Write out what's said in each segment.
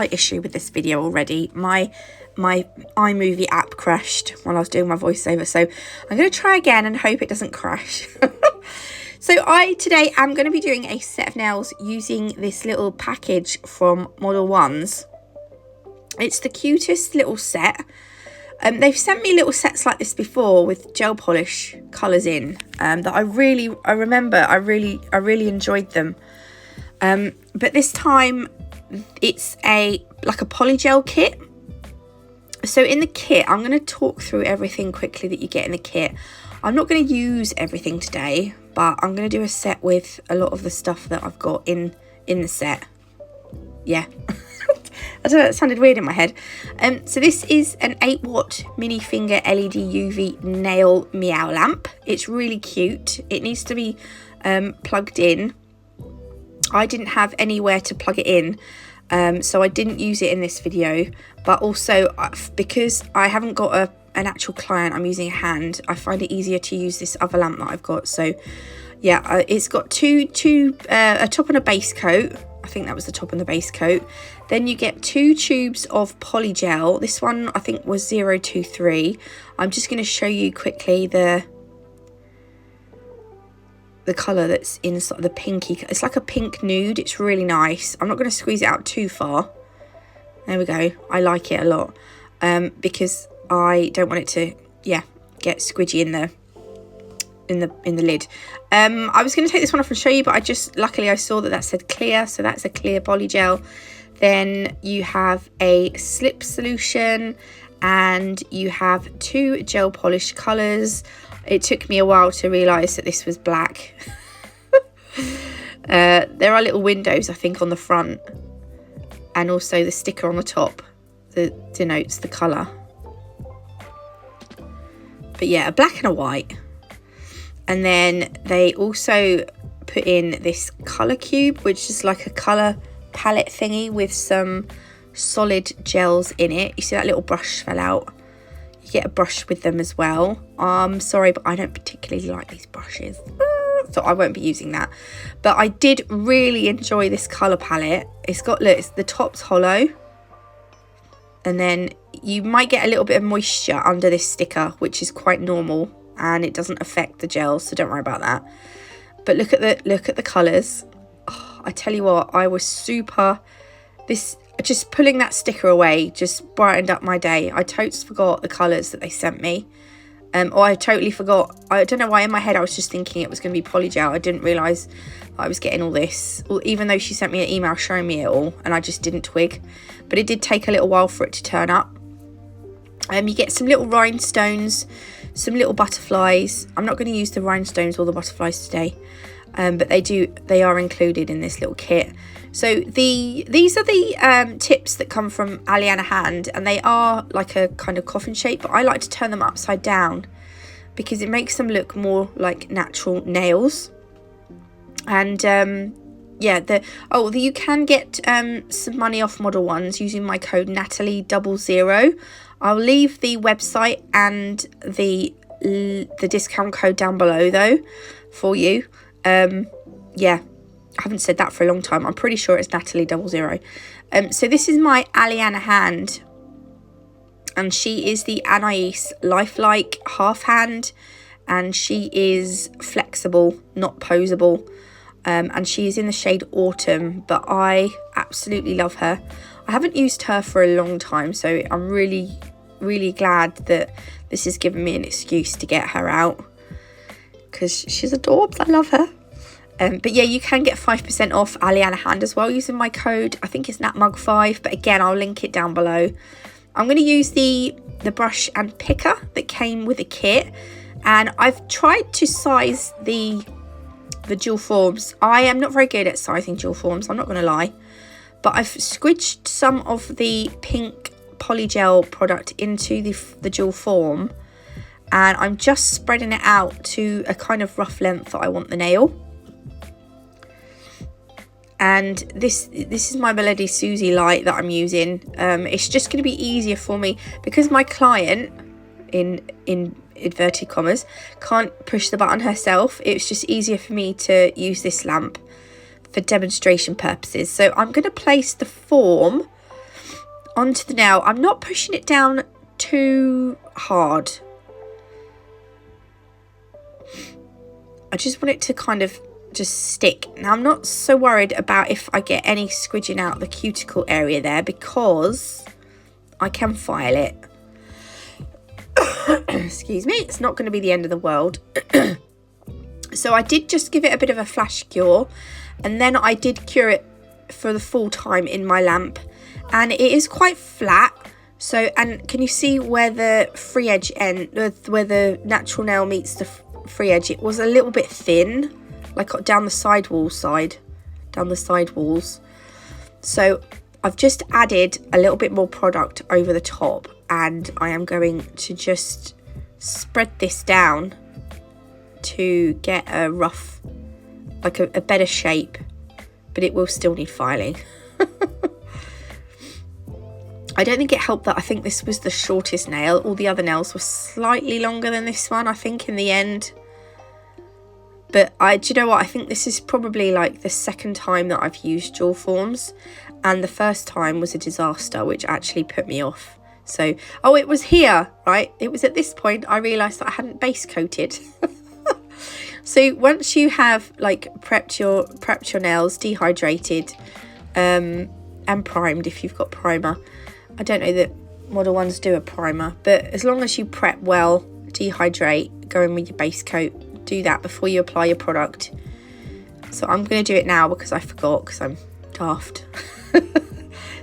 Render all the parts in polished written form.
slight issue with this video already. My iMovie app crashed while I was doing my voiceover, so I'm going to try again and hope it doesn't crash. So today am going to be doing a set of nails using this little package from Modelones. It's the cutest little set. They've sent me little sets like this before with gel polish colours in, that I really enjoyed them. But this time it's like a polygel kit. So in the kit, I'm going to talk through everything quickly that you get in the kit. I'm not going to use everything today, but I'm going to do a set with a lot of the stuff that I've got in the set. Yeah. I don't know, that sounded weird in my head. So this is an 8-watt mini finger LED UV nail meow lamp. It's really cute. It needs to be plugged in. I didn't have anywhere to plug it in, so I didn't use it in this video. But also, because I haven't got an actual client, I'm using a hand, I find it easier to use this other lamp that I've got. So yeah, it's got a top and a base coat. I think that was the top and the base coat. Then you get 2 tubes of polygel. This one I think was 023. I'm just going to show you quickly the colour that's inside, the pinky. It's like a pink nude. It's really nice. I'm not going to squeeze it out too far. There we go. I like it a lot, because I don't want it to, yeah, get squidgy in the lid. I was going to take this one off and show you, but luckily I saw that said clear, so that's a clear polygel. Then you have a slip solution, and you have 2 gel polish colours. It took me a while to realise that this was black. There are little windows, I think, on the front, and also the sticker on the top that denotes the colour. But yeah, a black and a white. And then they also put in this colour cube, which is like a colour palette thingy with some solid gels in it. You see that little brush fell out? You get a brush with them as well. Sorry, but I don't particularly like these brushes, so I won't be using that. But I did really enjoy this colour palette. It's got, look, the top's hollow, and then you might get a little bit of moisture under this sticker, which is quite normal, and it doesn't affect the gels, so don't worry about that. But look at the colours. Oh, I tell you what, I was just pulling that sticker away just brightened up my day. I totally forgot the colours that they sent me. Or I totally forgot. I don't know why in my head I was just thinking it was going to be polygel. I didn't realise I was getting all this, even though she sent me an email showing me it all, and I just didn't twig. But it did take a little while for it to turn up. You get some little rhinestones, some little butterflies. I'm not going to use the rhinestones or the butterflies today, but they are included in this little kit. So these are the tips that come from Aliana Hand, and they are like a kind of coffin shape, but I like to turn them upside down because it makes them look more like natural nails. And yeah, you can get some money off Modelones using my code Natalie00. I'll leave the website and the discount code down below though for you. Yeah, I haven't said that for a long time. I'm pretty sure it's Natalie00. So this is my Aliana Hand, and she is the Anais Lifelike half hand, and she is flexible, not posable, and she is in the shade Autumn, but I absolutely love her. I haven't used her for a long time, so I'm really glad that this has given me an excuse to get her out, because she's adorbs. I love her. But yeah, you can get 5% off Aliana Hand as well using my code. I think it's NatMug5, but again, I'll link it down below. I'm going to use the brush and picker that came with the kit, and I've tried to size the dual forms. I am not very good at sizing dual forms, I'm not going to lie, but I've squidged some of the pink polygel product into the dual form, and I'm just spreading it out to a kind of rough length that I want the nail. And this is my Melody Susie light that I'm using. It's just going to be easier for me because my client, in inverted commas, can't push the button herself. It's just easier for me to use this lamp for demonstration purposes. So I'm going to place the form onto the nail. I'm not pushing it down too hard. I just want it to kind of just stick. Now, I'm not so worried about if I get any squidging out the cuticle area there, because I can file it. Excuse me, it's not going to be the end of the world. So I did just give it a bit of a flash cure, and then I did cure it for the full time in my lamp, and it is quite flat. So, and can you see where the free edge end, where the natural nail meets the free edge? It was a little bit thin, like down the side walls. So I've just added a little bit more product over the top, and I am going to just spread this down to get a rough, like a better shape, but it will still need filing. I don't think it helped that I think this was the shortest nail. All the other nails were slightly longer than this one, I think, in the end. But do you know what? I think this is probably like the second time that I've used jewel forms, and the first time was a disaster, which actually put me off. So, oh, it was here, right? It was at this point I realised that I hadn't base coated. So once you have like prepped your nails, dehydrated, and primed if you've got primer. I don't know that Modelones do a primer, but as long as you prep well, dehydrate, go in with your base coat, do that before you apply your product. So I'm going to do it now because I forgot, because I'm daft.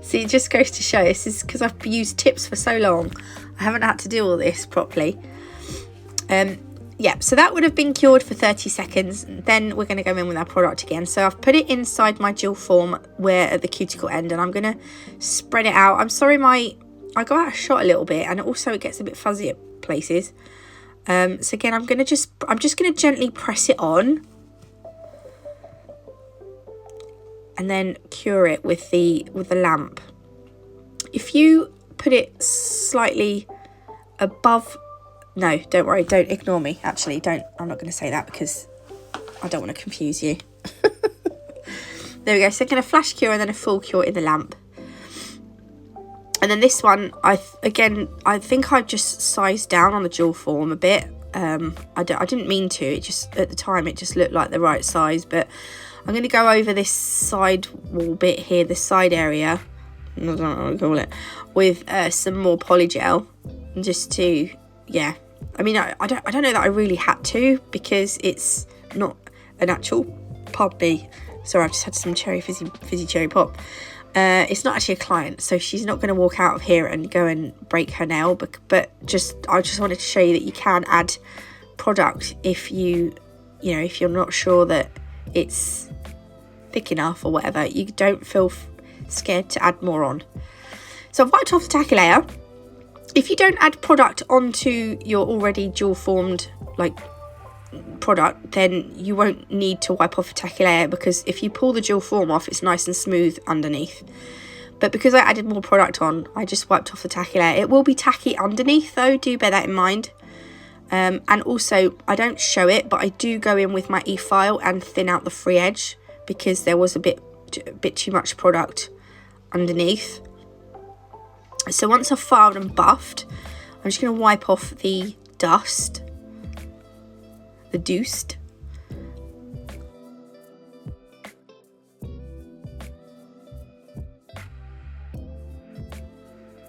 See, it just goes to show, this is because I've used tips for so long, I haven't had to do all this properly. Yeah, so that would have been cured for 30 seconds. Then we're going to go in with our product again. So I've put it inside my jewel form where at the cuticle end, and I'm going to spread it out. I'm sorry, I go out of shot a little bit, and also it gets a bit fuzzy at places. So again, I'm just going to gently press it on, and then cure it with the lamp. If you put it slightly above, no, don't worry, don't ignore me. Actually, I'm not going to say that because I don't want to confuse you. There we go. So I'm going to flash cure and then a full cure in the lamp. And then this one, I think I've just sized down on the jewel form a bit. I didn't mean to. It just, at the time, it just looked like the right size. But I'm going to go over this side wall bit here, the side area, I don't know what to call it, with some more polygel, just to, yeah. I mean, I don't know that I really had to, because it's not an actual, pardon me, sorry, I've just had some fizzy cherry pop. It's not actually a client, so she's not going to walk out of here and go and break her nail, but I just wanted to show you that you can add product if if you're not sure that it's thick enough or whatever. You don't feel scared to add more on. So I've wiped off the tacky layer. If you don't add product onto your already jewel formed product, then you won't need to wipe off a tacky layer, because if you pull the jewel form off, it's nice and smooth underneath. But because I added more product on, I just wiped off the tacky layer. It will be tacky underneath though, do bear that in mind. And also, I don't show it, but I do go in with my e-file and thin out the free edge, because there was a bit too much product underneath. So once I've filed and buffed, I'm just going to wipe off the dust.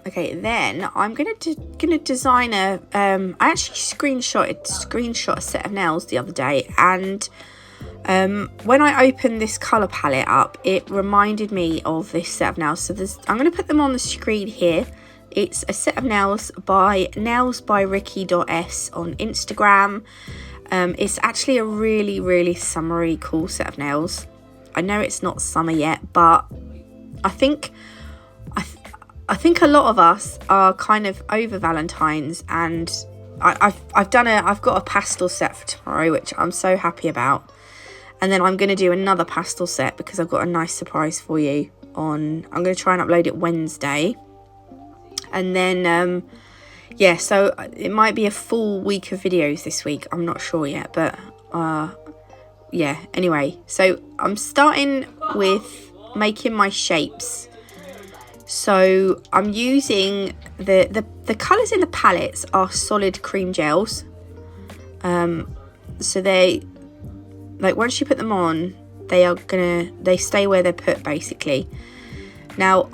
Okay, then I'm gonna design a. I actually screenshot a set of nails the other day, and when I opened this colour palette up, it reminded me of this set of nails. So I'm going to put them on the screen here. It's a set of nails by nailsbyricky.s on Instagram. It's actually a really, really summery, cool set of nails. I know it's not summer yet, but I think a lot of us are kind of over Valentine's, and I've got a pastel set for tomorrow, which I'm so happy about. And then I'm going to do another pastel set because I've got a nice surprise for you I'm going to try and upload it Wednesday. And then, yeah, so it might be a full week of videos this week. I'm not sure yet, but, yeah, anyway. So I'm starting with making my shapes. So I'm using the colours in the palettes are solid cream gels. So they, like, once you put them on, they stay where they're put, basically. Now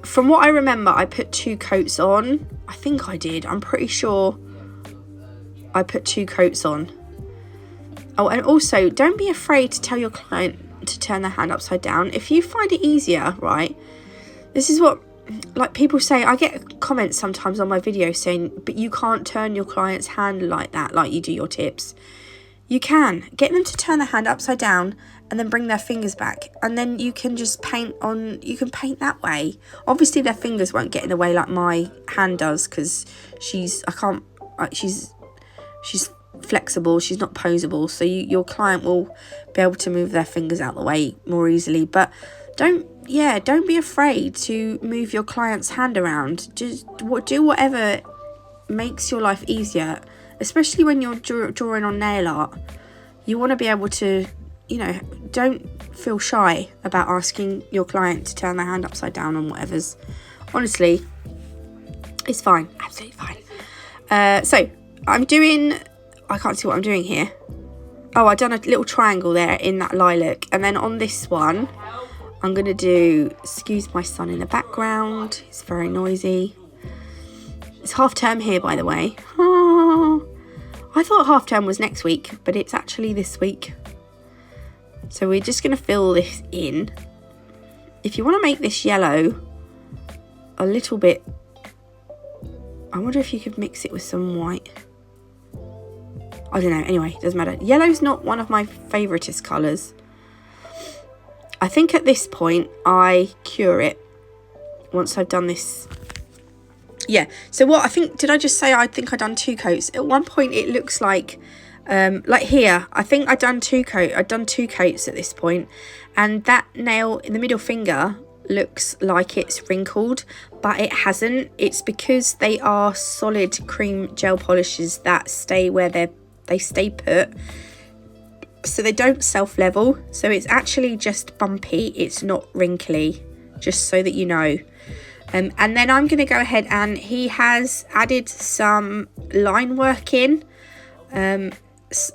from what I remember, I put 2 coats on. I think I did. I'm pretty sure I put 2 coats on. Oh, and also, don't be afraid to tell your client to turn their hand upside down. If you find it easier, right? This is what, like, people say. I get comments sometimes on my videos saying, but you can't turn your client's hand like that, like you do your tips. You can. Get them to turn their hand upside down and then bring their fingers back. And then you can just paint that way. Obviously, their fingers won't get in the way like my hand does, because she's flexible, she's not posable, so your client will be able to move their fingers out the way more easily. But don't be afraid to move your client's hand around. Just do whatever makes your life easier, especially when you're drawing on nail art. You want to be able to, don't feel shy about asking your client to turn their hand upside down on whatever's. Honestly, it's fine, absolutely fine. So I can't see what I'm doing here. Oh, I've done a little triangle there in that lilac. And then on this one, I'm going to do, excuse my son in the background. It's very noisy. It's half term here, by the way. Oh, I thought half term was next week, but it's actually this week. So we're just going to fill this in. If you want to make this yellow a little bit, I wonder if you could mix it with some white. I don't know. Anyway, it doesn't matter. Yellow's not one of my favouriteest colours. I think at this point, I cure it once I've done this. Yeah. So what I think, did I just say I think I'd done 2 coats? At one point, it looks like here, I think I'd done 2 coats at this point. And that nail in the middle finger looks like it's wrinkled, but it hasn't. It's because they are solid cream gel polishes that stay where they stay put, so they don't self-level. So it's actually just bumpy, it's not wrinkly, just so that you know. And then I'm going to go ahead, and he has added some line work in.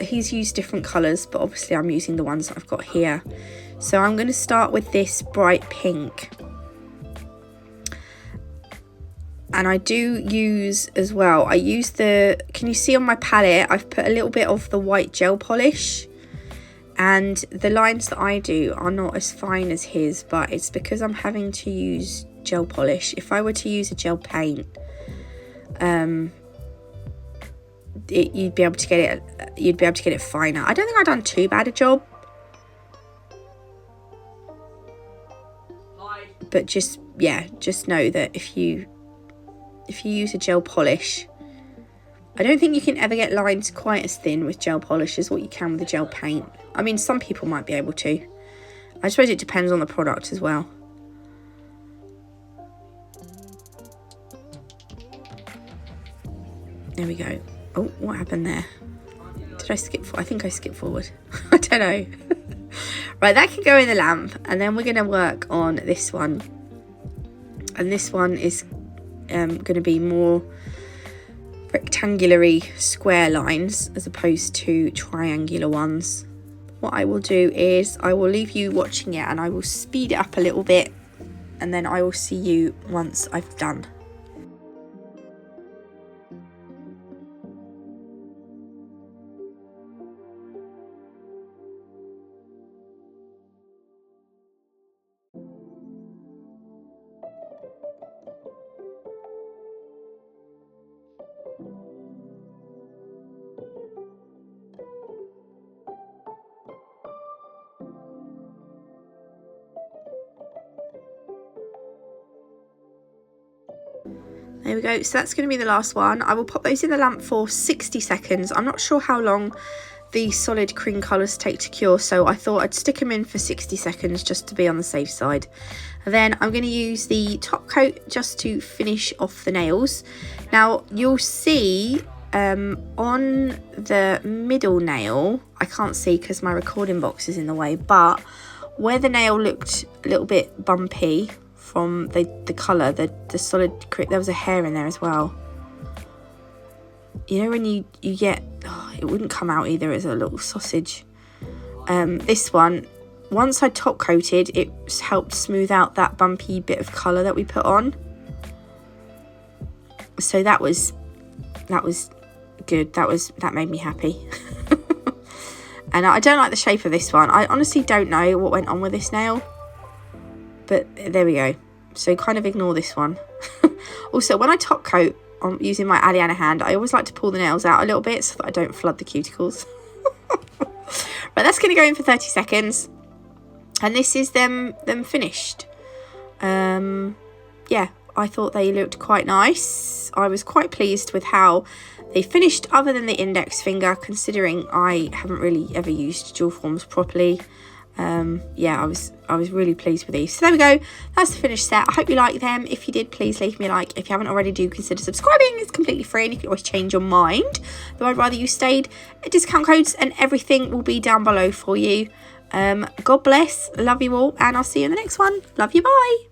He's used different colours, but obviously I'm using the ones that I've got here. So I'm going to start with this bright pink. And I do use as well, can you see on my palette, I've put a little bit of the white gel polish. And the lines that I do are not as fine as his, but it's because I'm having to use gel polish. If I were to use a gel paint, you'd be able to get it finer. I don't think I've done too bad a job. But just know that if you use a gel polish, I don't think you can ever get lines quite as thin with gel polish as what you can with a gel paint. I mean, some people might be able to. I suppose it depends on the product as well. There we go. Oh, what happened there? Did I skip forward? I think I skipped forward. I don't know. Right, that can go in the lamp, and then we're going to work on this one. And this one is going to be more rectangular-y square lines as opposed to triangular ones. What I will do is I will leave you watching it, and I will speed it up a little bit, and then I will see you once I've done. There we go. So that's going to be the last one. I will pop those in the lamp for 60 seconds. I'm not sure how long the solid cream colours take to cure, so I thought I'd stick them in for 60 seconds just to be on the safe side. And then I'm going to use the top coat just to finish off the nails. Now you'll see on the middle nail, I can't see because my recording box is in the way, but Where the nail looked a little bit bumpy from the colour, the solid, there was a hair in there as well. You know when you get, it wouldn't come out either as a little sausage. This one, once I top coated, it helped smooth out that bumpy bit of colour that we put on. So that was good. That made me happy. And I don't like the shape of this one. I honestly don't know what went on with this nail, but there we go. So kind of ignore this one. Also, when I top coat on using my Aliana hand, I always like to pull the nails out a little bit so that I don't flood the cuticles. But that's going to go in for 30 seconds, and this is them finished. Yeah, I thought they looked quite nice. I was quite pleased with how they finished, other than the index finger, considering I haven't really ever used dual forms properly. Yeah, I was really pleased with these. So there we go. That's the finished set. I hope you like them. If you did, please leave me a like. If you haven't already, do consider subscribing. It's completely free, and you can always change your mind. Though I'd rather you stayed. Discount codes and everything will be down below for you. God bless. Love you all, and I'll see you in the next one. Love you. Bye.